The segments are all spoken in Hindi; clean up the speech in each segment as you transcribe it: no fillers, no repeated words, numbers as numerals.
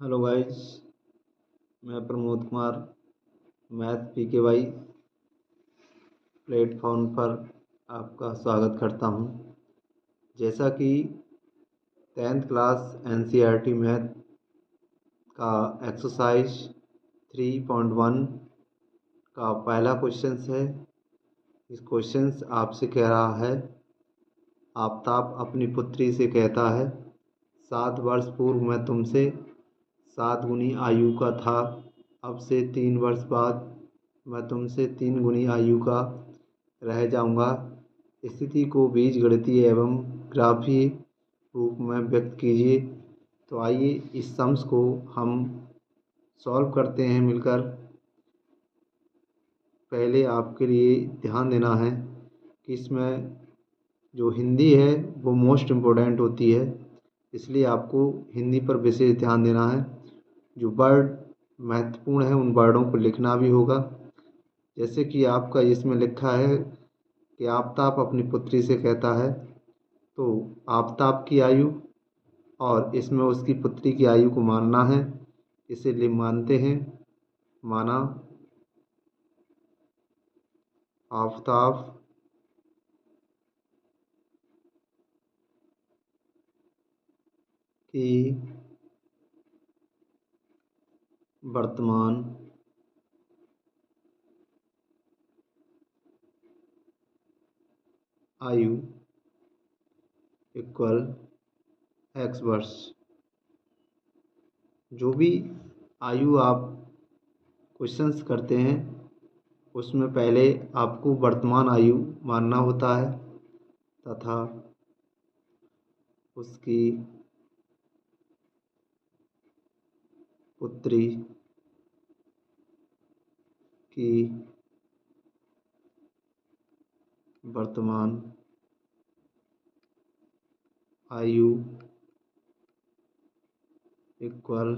हेलो गाइस, मैं Pramod Kumar math PKY platform पर आपका स्वागत करता हूं। जैसा कि 10th क्लास NCERT मैथ का एक्सरसाइज 3.1 का पहला क्वेश्चन है। इस क्वेश्चन आपसे कह रहा है, आफताब अपनी पुत्री से कहता है, 7 वर्ष पूर्व मैं तुमसे 7 गुनी आयु का था। अब से 3 वर्ष बाद मैं तुमसे 3 गुनी आयु का रह जाऊंगा। स्थिति को बीजगणितीय एवं ग्राफीय रूप में व्यक्त कीजिए। तो आइए इस सम्स को हम सॉल्व करते हैं मिलकर। पहले आपके लिए ध्यान देना है कि इसमें जो हिंदी है वो मोस्ट इम्पोर्टेंट होती है, इसलिए आपको हिंदी पर विशेष ध्यान देना है। जो वर्ड महत्वपूर्ण है उन वर्डों को लिखना भी होगा। जैसे कि आपका इसमें लिखा है कि आफताब अपनी पुत्री से कहता है, तो आफताब की आयु और इसमें उसकी पुत्री की आयु को मानना है, इसीलिए मानते हैं। माना आफताब की वर्तमान आयु इक्वल x वर्ष। जो भी आयु आप क्वेश्चंस करते हैं उसमें पहले आपको वर्तमान आयु मानना होता है तथा उसकी पुत्री की वर्तमान आयु इक्वल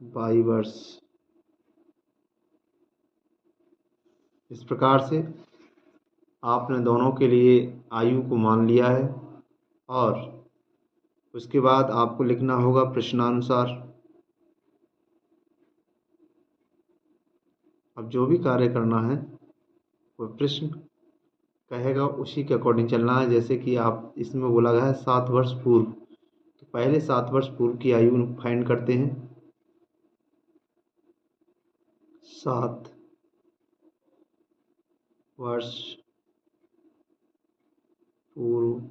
22 वर्ष। इस प्रकार से आपने दोनों के लिए आयु को मान लिया है और उसके बाद आपको लिखना होगा प्रश्नानुसार। अब जो भी कार्य करना है वो प्रश्न कहेगा उसी के अकॉर्डिंग चलना है। जैसे कि आप इसमें बोला गया है 7 वर्ष पूर्व, तो पहले 7 वर्ष पूर्व की आयु फाइंड करते हैं। 7 वर्ष पूर्व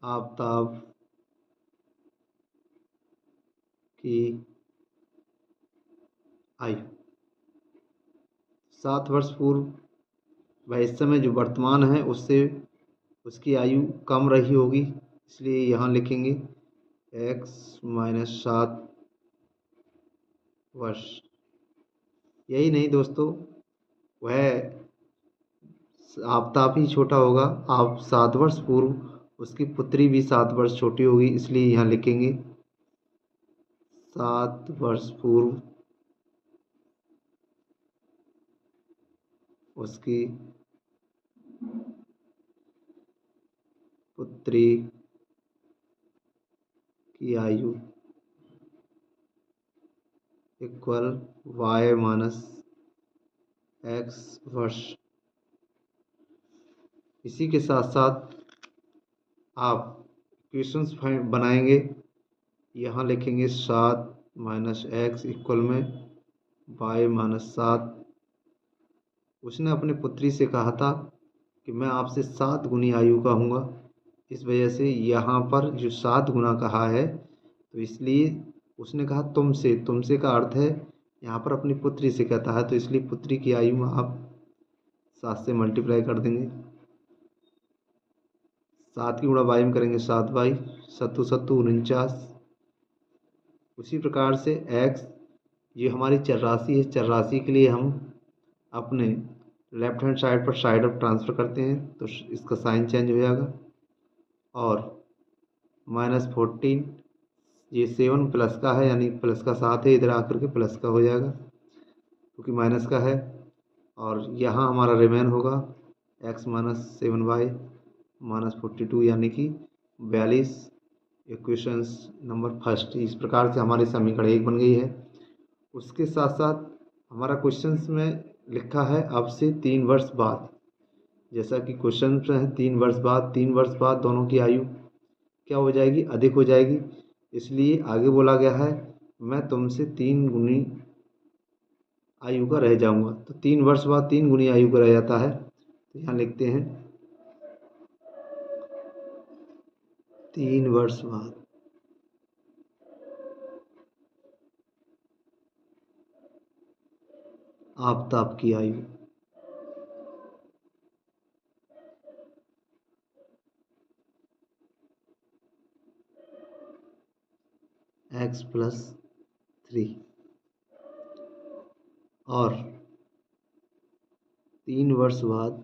आफताब की आयु। 7 वर्ष पूर्व वह इस समय जो वर्तमान है उससे उसकी आयु कम रही होगी, इसलिए यहाँ लिखेंगे x - 7 वर्ष। यही नहीं दोस्तों, वह आफताब ही छोटा होगा। आप 7 वर्ष पूर्व उसकी पुत्री भी 7 वर्ष छोटी होगी, इसलिए यहाँ लिखेंगे 7 वर्ष पूर्व उसकी पुत्री की आयु इक्वल y - x वर्ष। इसी के साथ साथ आप इक्वेशंस बनाएंगे। यहाँ लिखेंगे 7 - x इक्वल में y - 7। उसने अपनी पुत्री से कहा था कि मैं आपसे 7 गुनी आयु का हूँगा। इस वजह से यहाँ पर जो 7 गुना कहा है, तो इसलिए उसने कहा तुमसे। तुमसे का अर्थ है यहाँ पर अपनी पुत्री से कहता है, तो इसलिए पुत्री की आयु में आप 7 से मल्टीप्लाई कर देंगे। 7 की गुणा बाई में करेंगे 7 बाई 7 7 49। उसी प्रकार से x ये हमारी चर राशि है। चर राशि के लिए हम अपने लेफ्ट हैंड साइड पर साइड ऑफ ट्रांसफ़र करते हैं, तो इसका साइन चेंज हो जाएगा। और -14 ये 7 प्लस का है, यानी प्लस का 7 है, इधर आकर के प्लस का हो जाएगा क्योंकि माइनस का है। और यहाँ हमारा रिमेन होगा x - 7y - 42, यानी कि 42 इक्वेशंस नंबर फर्स्ट। इस प्रकार से हमारी समीकरण 1 बन गई है। उसके साथ साथ हमारा क्वेश्चंस में लिखा है अब से 3 वर्ष बाद। जैसा कि क्वेश्चन में है 3 वर्ष बाद दोनों की आयु क्या हो जाएगी, अधिक हो जाएगी। इसलिए आगे बोला गया है मैं तुमसे 3 गुनी आयु का रह जाऊंगा। तो 3 वर्ष बाद 3 गुनी आयु का रह जाता है। तो यहाँ लिखते हैं 3 वर्ष बाद आफताब की आयु x+3 और 3 वर्ष बाद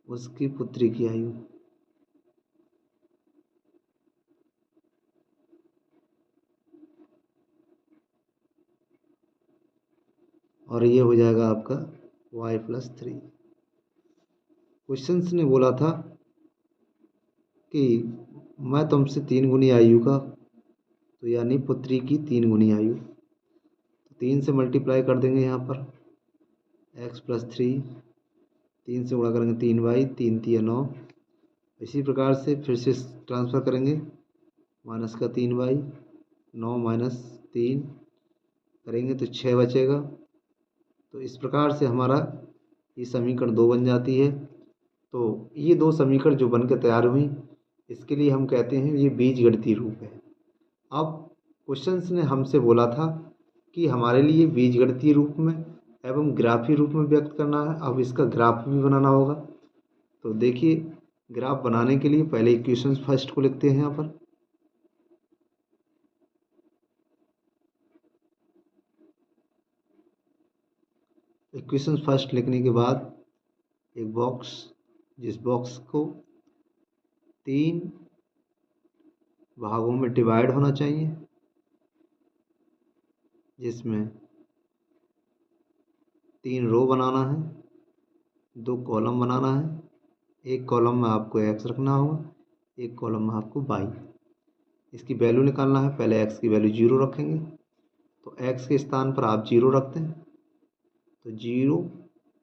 उसकी पुत्री की आयु और ये हो जाएगा आपका y+3। क्वेश्चंस ने बोला था कि मैं तुमसे 3 गुनी आयु का, तो यानी पुत्री की 3 गुनी आयु, तो 3 से मल्टीप्लाई कर देंगे यहाँ पर x+3, 3 से गुणा करेंगे 3y, 3 3 9। इसी प्रकार से फिर से ट्रांसफ़र करेंगे, माइनस का 3y, 9 माइनस 3 करेंगे तो 6 बचेगा। तो इस प्रकार से हमारा ये समीकरण 2 बन जाती है। तो ये 2 समीकरण जो बनकर तैयार हुई, इसके लिए हम कहते हैं ये बीजगणितीय रूप है। अब क्वेश्चंस ने हमसे बोला था कि हमारे लिए बीजगणितीय रूप में एवं ग्राफीय रूप में व्यक्त करना है। अब इसका ग्राफ भी बनाना होगा। तो देखिए, ग्राफ बनाने के लिए पहले इक्वेशंस फर्स्ट को लिखते हैं यहाँ पर। इक्वेशन फर्स्ट लिखने के बाद एक बॉक्स, जिस बॉक्स को 3 भागों में डिवाइड होना चाहिए, जिसमें 3 रो बनाना है, 2 कॉलम बनाना है। एक कॉलम में आपको x रखना होगा, एक कॉलम में आपको y। इसकी वैल्यू निकालना है। पहले x की वैल्यू 0 रखेंगे, तो x के स्थान पर आप 0 रखते हैं, तो 0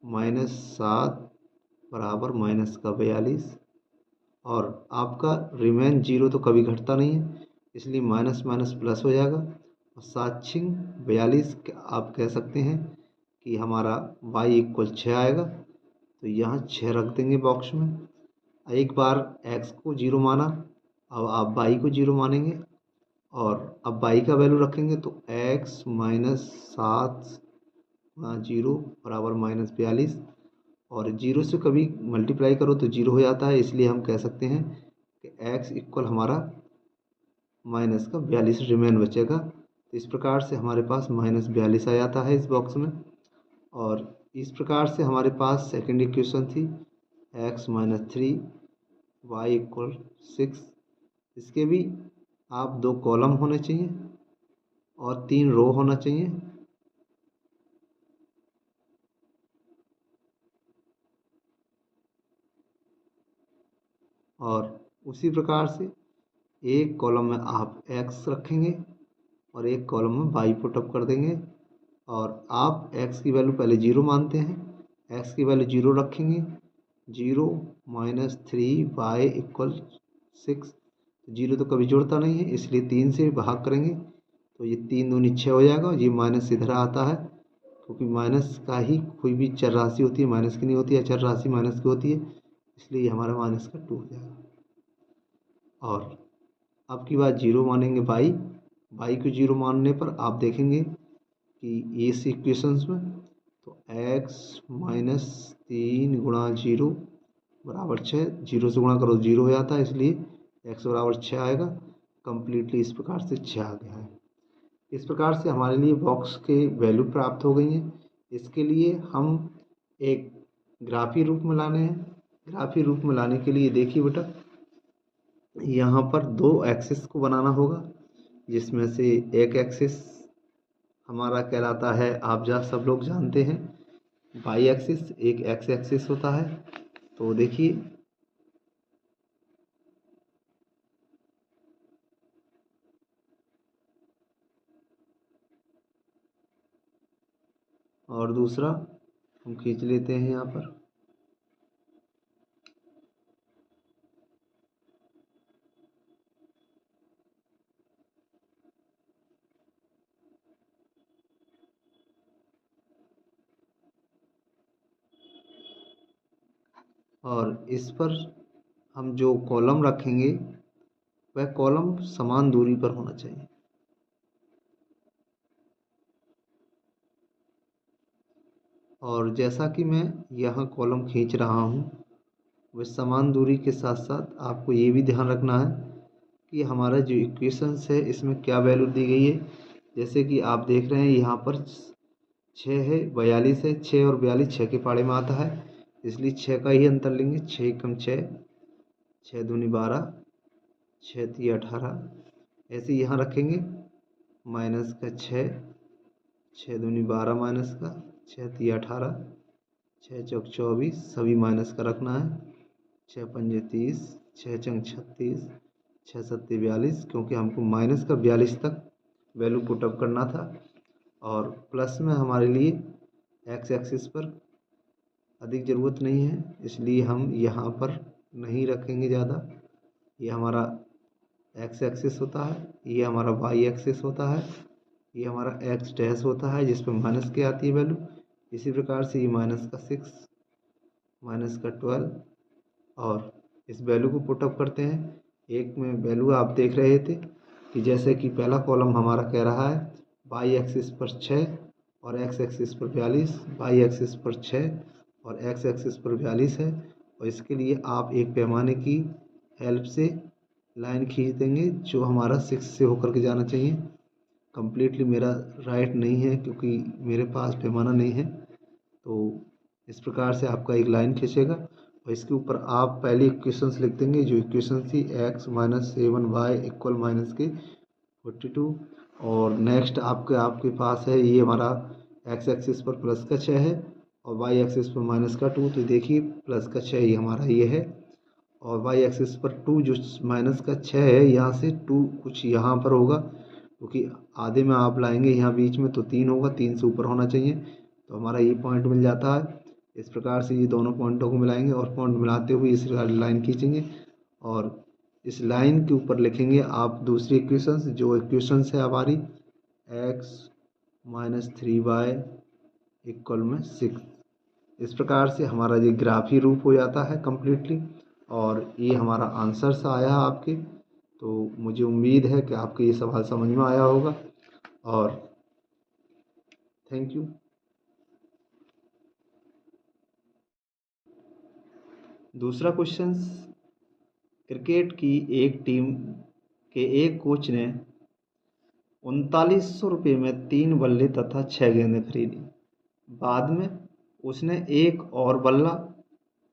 माइनस 7 बराबर माइनस का 42। और आपका रिमेन 0 तो कभी घटता नहीं है, इसलिए माइनस माइनस प्लस हो जाएगा। और 7 छिंग 42 आप कह सकते हैं कि हमारा y = 6 आएगा। तो यहाँ 6 रख देंगे बॉक्स में। एक बार x को 0 माना, अब आप y को 0 मानेंगे और अब y का वैल्यू रखेंगे, तो x माइनस 7 0 बराबर माइनस 42। और 0 से कभी मल्टीप्लाई करो तो 0 हो जाता है, इसलिए हम कह सकते हैं कि x = हमारा माइनस का 42 रिमेन बचेगा। तो इस प्रकार से हमारे पास माइनस 42 आ जाता है इस बॉक्स में। और इस प्रकार से हमारे पास सेकंड इक्वेशन थी x-3 y = 6। इसके भी आप 2 कॉलम होने चाहिए और 3 रो होना चाहिए। और उसी प्रकार से एक कॉलम में आप x रखेंगे और एक कॉलम में y पुटअप कर देंगे। और आप x की वैल्यू पहले 0 मानते हैं, x की वैल्यू 0 रखेंगे, 0 माइनस 3y = 6। 0 तो कभी जुड़ता नहीं है, इसलिए 3 से भाग करेंगे, तो ये 3 दूनी 6 हो जाएगा। ये माइनस इधर आता है, क्योंकि माइनस का ही कोई भी चर राशि होती है, माइनस की नहीं होती है। चर राशि माइनस की होती है, इसलिए ये हमारा माइनस का 2 हो जाएगा। और अब की बात 0 मानेंगे y को 0 मानने पर आप देखेंगे कि इस इक्वेशंस में तो x - 3 × 0 बराबर 6। 0 से गुणा करो 0 हो जाता है, इसलिए x बराबर 6 आएगा। कम्प्लीटली इस प्रकार से 6 आ गया है। इस प्रकार से हमारे लिए बॉक्स के वैल्यू प्राप्त हो गई हैं। इसके लिए हम एक ग्राफीय रूप में लाने हैं। ग्राफीय रूप में लाने के लिए देखिए बेटा, यहाँ पर 2 एक्सिस को बनाना होगा, जिसमें से एक एक्सिस हमारा कहलाता है, आप सब लोग जानते हैं, y एक्सिस। एक x एक्सिस होता है। तो देखिए, और दूसरा हम खींच लेते हैं यहाँ पर। और इस पर हम जो कॉलम रखेंगे वह कॉलम समान दूरी पर होना चाहिए। और जैसा कि मैं यहाँ कॉलम खींच रहा हूँ, वह समान दूरी के साथ साथ आपको ये भी ध्यान रखना है कि हमारा जो इक्वेशंस है इसमें क्या वैल्यू दी गई है। जैसे कि आप देख रहे हैं यहाँ पर 6 है, 42 है, 6 और 42 6 के पाड़े में आता है, इसलिए 6 का ही अंतर लेंगे। 6 कम 6, 6 दूनी 12, 6 3 18, ऐसे यहाँ रखेंगे। माइनस का 6, 6 दूनी 12 माइनस का, 6 3 18, 6 चौक 24, सभी माइनस का रखना है। 6 पंजे 30, 6 चंग 36, 6 सत्ते 42, क्योंकि हमको माइनस का 42 तक वैल्यू पुटअप करना था। और प्लस में हमारे लिए एक्स एक्सिस पर अधिक ज़रूरत नहीं है, इसलिए हम यहाँ पर नहीं रखेंगे ज़्यादा। ये हमारा एक्स एक्सिस होता है, ये हमारा वाई एक्सिस होता है, ये हमारा एक्स डैश होता है जिस पर माइनस की आती है वैल्यू। इसी प्रकार से ये माइनस का 6, माइनस का 12, और इस वैल्यू को पुटअप करते हैं। एक में वैल्यू आप देख रहे थे कि जैसे कि पहला कॉलम हमारा कह रहा है वाई एक्सिस पर 6 और एक्स एक्सिस पर 42, वाई एक्सिस पर 6 और एक्स एक्सिस पर 42 है। और इसके लिए आप एक पैमाने की हेल्प से लाइन खींच देंगे जो हमारा 6 से होकर के जाना चाहिए। कम्प्लीटली मेरा राइट नहीं है क्योंकि मेरे पास पैमाना नहीं है, तो इस प्रकार से आपका एक लाइन खींचेगा और इसके ऊपर आप पहले इक्वेशंस लिख देंगे। जो इक्वेशन थी x minus 7y equal minus के 42, और नेक्स्ट आपके पास है ये हमारा x एक्सिस पर प्लस का 6 है और y एक्सिस पर माइनस का 2। तो देखिए प्लस का 6 ये हमारा ये है, और y एक्सिस पर 2 जो माइनस का 6 है, यहाँ से 2 कुछ यहाँ पर होगा क्योंकि आधे में आप लाएंगे यहाँ बीच में, तो 3 होगा, 3 से ऊपर होना चाहिए, तो हमारा ये पॉइंट मिल जाता है। इस प्रकार से ये दोनों पॉइंटों को मिलाएंगे और पॉइंट मिलाते हुए इस लाइन खींचेंगे और इस लाइन के ऊपर लिखेंगे आप दूसरी इक्वेशंस। जो इक्वेशंस है हमारी x माइनस 3y इक्वल में 6। इस प्रकार से हमारा ये ग्राफी रूप हो जाता है कम्प्लीटली, और ये हमारा आंसर्स आया है आपके। तो मुझे उम्मीद है कि आपके ये सवाल समझ में आया होगा, और थैंक यू। दूसरा क्वेश्चन, क्रिकेट की एक टीम के एक कोच ने 3900 रुपये में 3 बल्ले तथा 6 गेंदें खरीदी। बाद में उसने एक और बल्ला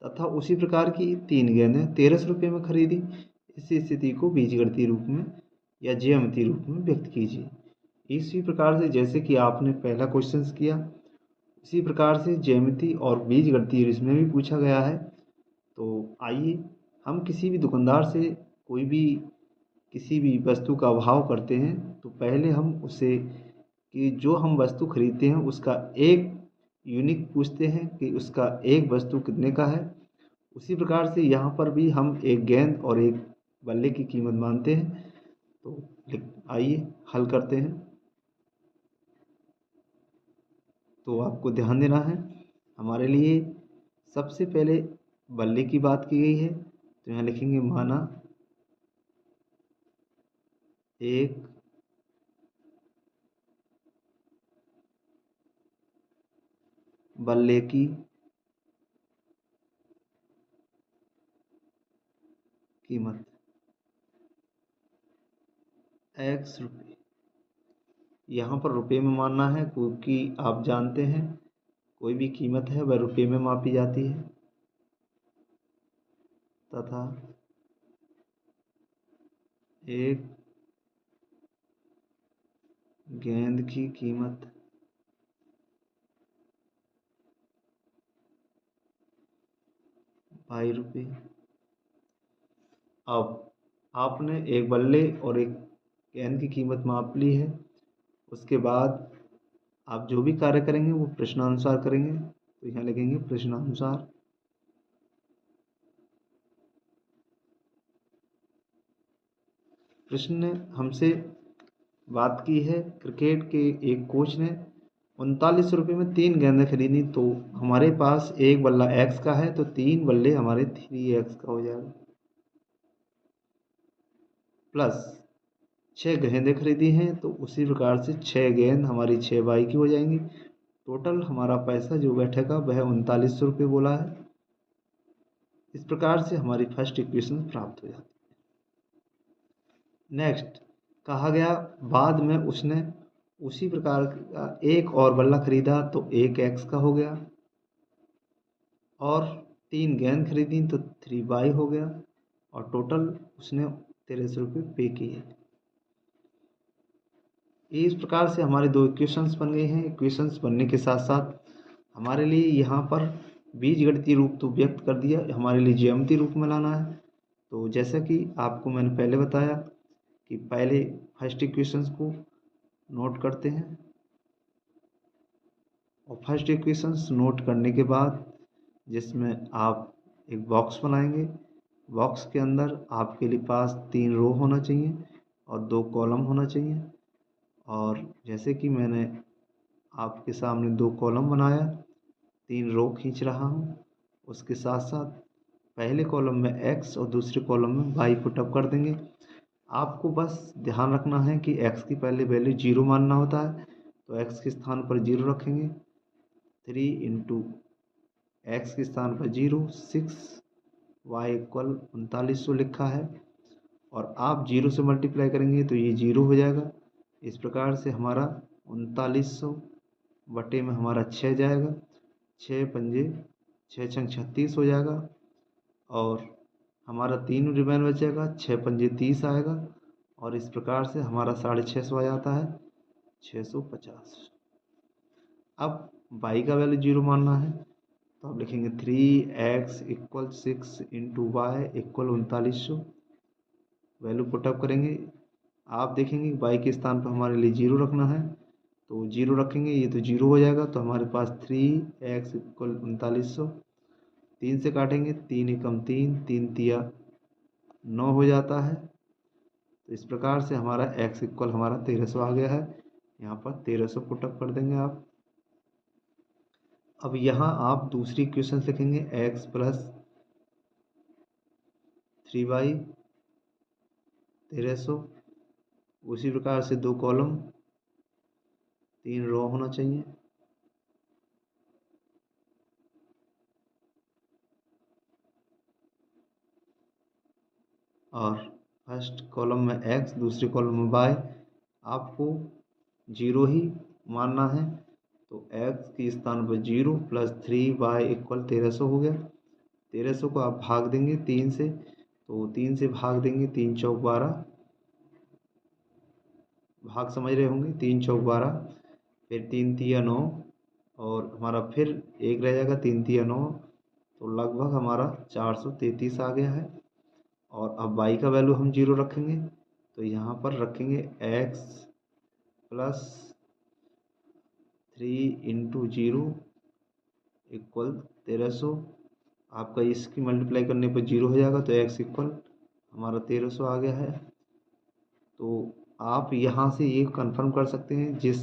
तथा उसी प्रकार की 3 गेंदें 1300 रुपये में खरीदी। इस स्थिति को बीजगणितीय रूप में या ज्यामितीय रूप में व्यक्त कीजिए। इसी प्रकार से जैसे कि आपने पहला क्वेश्चन किया, इसी प्रकार से ज्यामिति और बीजगणितीय इसमें भी पूछा गया है। तो आइए हम किसी भी दुकानदार से कोई भी किसी भी वस्तु का भाव करते हैं तो पहले हम उससे कि जो हम वस्तु खरीदते हैं उसका एक यूनिट पूछते हैं कि उसका एक वस्तु कितने का है। उसी प्रकार से यहाँ पर भी हम एक गेंद और एक बल्ले की कीमत मानते हैं। तो आइए हल करते हैं। तो आपको ध्यान देना है, हमारे लिए सबसे पहले बल्ले की बात की गई है, तो यहाँ लिखेंगे माना एक बल्ले की कीमत x रुपये। यहाँ पर रुपये में मानना है क्योंकि आप जानते हैं कोई भी कीमत है वह रुपये में मापी जाती है, तथा एक गेंद की कीमत ₹2 अब आपने एक बल्ले और एक गेंद की कीमत माप ली है। उसके बाद आप जो भी कार्य करेंगे वो प्रश्नानुसार करेंगे, तो यहाँ लिखेंगे प्रश्नानुसार। प्रश्न ने हमसे बात की है, क्रिकेट के एक कोच ने 39 रुपये में 3 गेंदें खरीदी, तो हमारे पास एक बल्ला एक्स का है, तो 3 बल्ले हमारे 3x का हो जाएगा, प्लस 6 गेंदें खरीदी हैं, तो उसी प्रकार से 6 गेंद हमारी 6y की हो जाएंगी। टोटल हमारा पैसा जो बैठेगा वह 3900 रुपये बोला है। इस प्रकार से हमारी फर्स्ट इक्वेशन प्राप्त हो जाती है। नेक्स्ट कहा गया, बाद में उसने उसी प्रकार का एक और बल्ला खरीदा, तो 1x का हो गया, और 3 गेंद खरीदी तो 3y हो गया, और टोटल उसने 1300 रुपये पे किए। इस प्रकार से हमारे 2 इक्वेशंस बन गए हैं। इक्वेशंस बनने के साथ साथ हमारे लिए यहाँ पर बीजगणितीय रूप तो व्यक्त कर दिया, हमारे लिए ज्यामितीय रूप में लाना है। तो जैसा कि आपको मैंने पहले बताया कि पहले फर्स्ट इक्वेशंस को नोट करते हैं, और फर्स्ट इक्वेशंस नोट करने के बाद जिसमें आप एक बॉक्स बनाएंगे, बॉक्स के अंदर आपके लिए पास 3 रो होना चाहिए और 2 कॉलम होना चाहिए। और जैसे कि मैंने आपके सामने 2 कॉलम बनाया, 3 रो खींच रहा हूँ, उसके साथ साथ पहले कॉलम में x और दूसरे कॉलम में y पुटअप कर देंगे। आपको बस ध्यान रखना है कि x की पहले वैल्यू 0 मानना होता है, तो x के स्थान पर 0 रखेंगे। 3 इंटू x के स्थान पर 0, 6, y इक्वल 3900 लिखा है, और आप 0 से मल्टीप्लाई करेंगे तो ये 0 हो जाएगा। इस प्रकार से हमारा 3900 बटे में हमारा 6 जाएगा, 6 पंजे 6 छंग 36 हो जाएगा, और हमारा 3 रिमेन बचेगा, 6 पंजे 30 आएगा, और इस प्रकार से हमारा 650 आ जाता है, 650। अब y का वैल्यू 0 मानना है, तो आप लिखेंगे 3x equal 6 into y equal 3900, value put up करेंगे। आप देखेंगे y के स्थान पर हमारे लिए 0 रखना है, तो 0 रखेंगे, ये तो 0 हो जाएगा, तो हमारे पास 3x इक्वल 3900, 3 से काटेंगे, 3 एकम 3, 3 तिया 9 हो जाता है। तो इस प्रकार से हमारा x इक्वल हमारा 1300 आ गया है। यहाँ पर 1300 पुटअप कर देंगे आप। अब यहाँ आप दूसरी इक्वेशन लिखेंगे, x प्लस 3y 1300, उसी प्रकार से 2 कॉलम 3 रो होना चाहिए, और फर्स्ट कॉलम में x, दूसरे कॉलम में y। आपको 0 ही मानना है, तो x के स्थान पर 0 प्लस 3y इक्वल 1300 हो गया। 1300 को आप भाग देंगे 3 से, तो 3 से भाग देंगे, 3 चौक 12, भाग समझ रहे होंगे, 3 चौक 12, फिर 3 तिया 9, और हमारा फिर 1 रह जाएगा, 3 तिया 9, तो लगभग हमारा 433 आ गया है। और अब y का वैल्यू हम 0 रखेंगे, तो यहाँ पर रखेंगे x प्लस 3 इंटू 0 इक्वल 1300। आपका इसकी मल्टीप्लाई करने पर 0 हो जाएगा, तो x इक्वल हमारा 1300 आ गया है। तो आप यहाँ से ये कंफर्म कर सकते हैं, जिस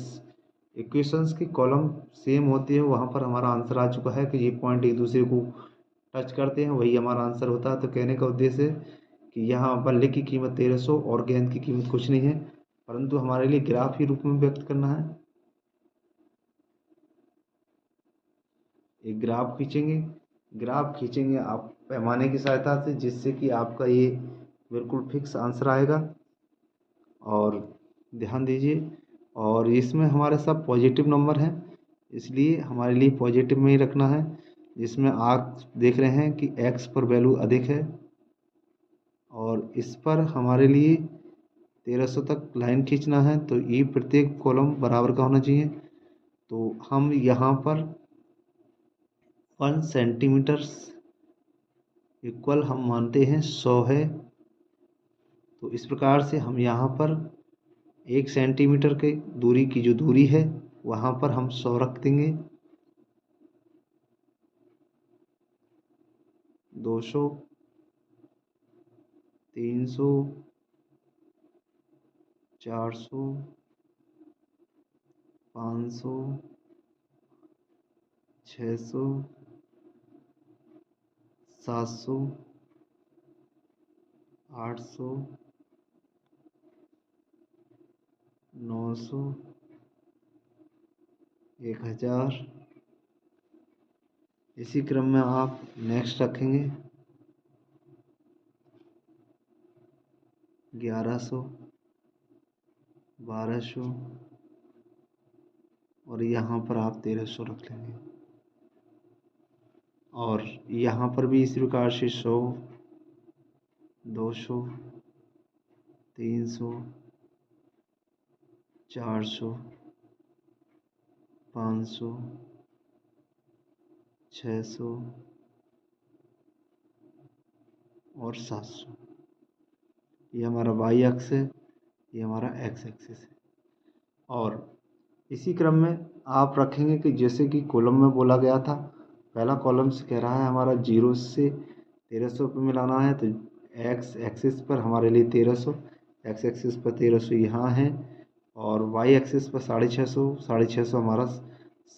इक्वेशंस की कॉलम सेम होती है वहाँ पर हमारा आंसर आ चुका है, कि ये पॉइंट एक दूसरे को टच करते हैं, वही हमारा आंसर होता है। तो कहने का उद्देश्य है कि यहाँ बल्ले की कीमत 1300 और गेंद की कीमत कुछ नहीं है, परंतु हमारे लिए ग्राफ ही रूप में व्यक्त करना है। एक ग्राफ खींचेंगे आप पैमाने की सहायता से, जिससे कि आपका ये बिल्कुल फिक्स आंसर आएगा। और ध्यान दीजिए, और इसमें हमारे सब पॉजिटिव नंबर हैं, इसलिए हमारे लिए पॉजिटिव में ही रखना है। जिसमें आप देख रहे हैं कि x पर वैल्यू अधिक है, और इस पर हमारे लिए 1300 तक लाइन खींचना है, तो ये प्रत्येक कॉलम बराबर का होना चाहिए। तो हम यहाँ पर 1 सेंटीमीटर इक्वल हम मानते हैं 100 है, तो इस प्रकार से हम यहाँ पर 1 सेंटीमीटर के दूरी की जो दूरी है वहाँ पर हम 100 रख देंगे। 200, 300, 400, 500, 600, 700, 800, 900, 1000। इसी क्रम में आप नेक्स्ट रखेंगे 1100, 1200 और यहाँ पर आप 1300 रख लेंगे। और यहाँ पर भी इसी प्रकार से 100, 200, 300, 400, 500, 600 और 700। ये हमारा वाई अक्ष है, ये हमारा एक्स एक्सिस है। और इसी क्रम में आप रखेंगे कि जैसे कि कॉलम में बोला गया था, पहला कॉलम से कह रहा है हमारा 0 से 1300 पे मिलाना है, तो एक्स एक्सिस पर हमारे लिए 1300, एक्स एक्सिस पर 1300 यहाँ है और वाई एक्सिस पर 650, 650 हमारा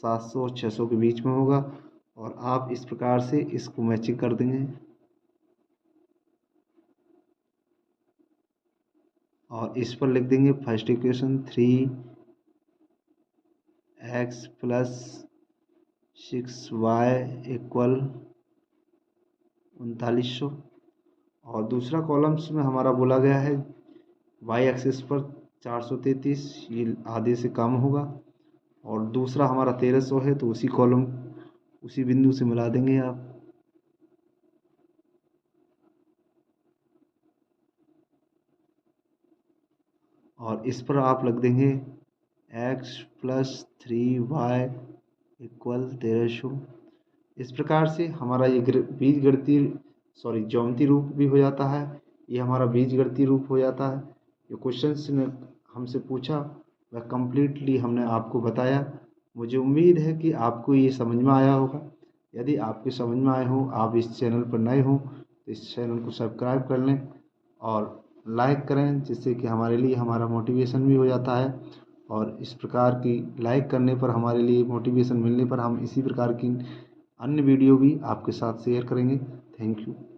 700 और 600 के बीच में होगा। और आप इस प्रकार से इसको मैचिंग कर देंगे और इस पर लिख देंगे फर्स्ट इक्वेशन 3x + 6y = 3900। और दूसरा कॉलम्स में हमारा बोला गया है वाई एक्सिस पर 433, ये आधे से कम होगा और दूसरा हमारा 1300 है, तो उसी कॉलम उसी बिंदु से मिला देंगे आप। और इस पर आप लग देंगे x + 3y = 1300। इस प्रकार से हमारा ये ज्योमेट्री रूप भी हो जाता है, ये हमारा बीजगणितीय रूप हो जाता है। जो क्वेश्चंस ने हमसे पूछा वह कंप्लीटली हमने आपको बताया। मुझे उम्मीद है कि आपको ये समझ में आया होगा। यदि आपके समझ में आए हो, आप इस चैनल पर नए हो तो इस चैनल को सब्सक्राइब कर लें और लाइक करें, जिससे कि हमारे लिए हमारा मोटिवेशन भी हो जाता है। और इस प्रकार की लाइक करने पर हमारे लिए मोटिवेशन मिलने पर हम इसी प्रकार की अन्य वीडियो भी आपके साथ शेयर करेंगे। Thank you.